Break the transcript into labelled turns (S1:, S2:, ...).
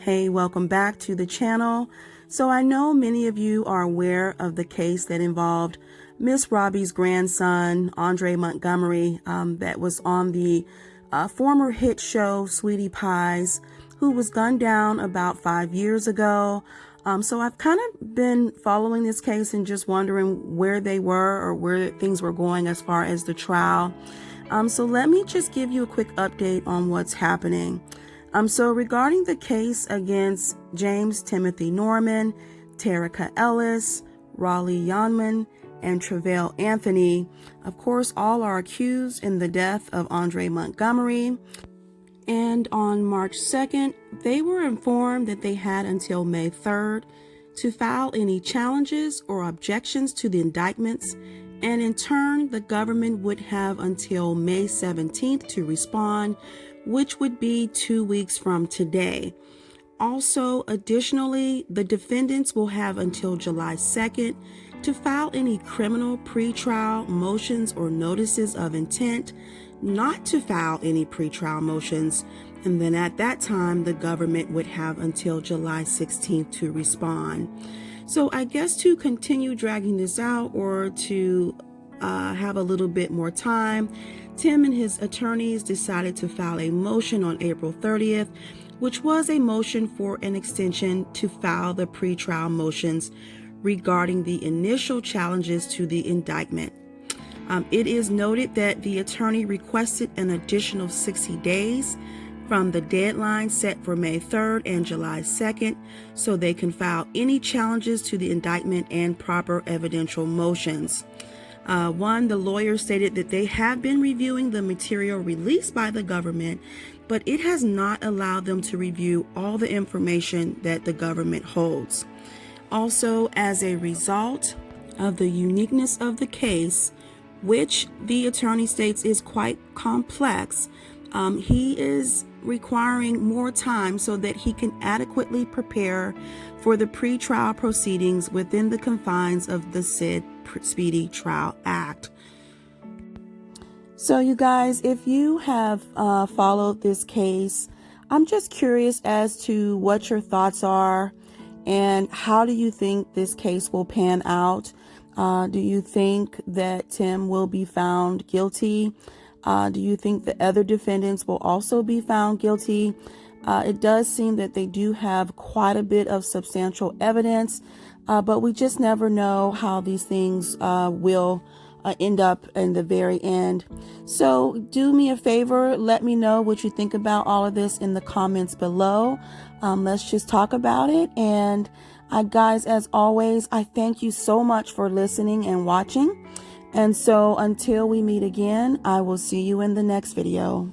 S1: Hey, welcome back to the channel. So I know many of you are aware of the case that involved Miss Robbie's grandson, Andre Montgomery, that was on the former hit show Sweetie Pies, who was gunned down about 5 years ago. So I've kind of been following this case and just wondering where they were or where things were going as far as the trial. So let me just give you a quick update on what's happening. So regarding the case against James Timothy Norman, Terica Ellis, Raleigh Yonman, and Tre'vell Anthony, of course, all are accused in the death of Andre Montgomery. And on March 2nd, they were informed that they had until May 3rd to file any challenges or objections to the indictments. And in turn, the government would have until May 17th to respond, which would be 2 weeks from today. Also, additionally, the defendants will have until July 2nd to file any criminal pretrial motions or notices of intent not to file any pretrial motions. And then at that time, the government would have until July 16th to respond. So I guess to continue dragging this out or to have a little bit more time, Tim and his attorneys decided to file a motion on April 30th, which was a motion for an extension to file the pretrial motions regarding the initial challenges to the indictment. It is noted that the attorney requested an additional 60 days from the deadline set for May 3rd and July 2nd, so they can file any challenges to the indictment and proper evidential motions. The lawyer stated that they have been reviewing the material released by the government, but it has not allowed them to review all the information that the government holds. Also, as a result of the uniqueness of the case, which the attorney states is quite complex, he is requiring more time so that he can adequately prepare for the pretrial proceedings within the confines of the said Speedy Trial Act. So you guys, if you have followed this case, I'm just curious as to what your thoughts are and how do you think this case will pan out? Do you think that Tim will be found guilty? Do you think the other defendants will also be found guilty? It does seem that they do have quite a bit of substantial evidence, but we just never know how these things will end up in the very end. So do me a favor, let me know what you think about all of this in the comments below. Let's just talk about it. And guys, as always, I thank you so much for listening and watching. And so until we meet again, I will see you in the next video.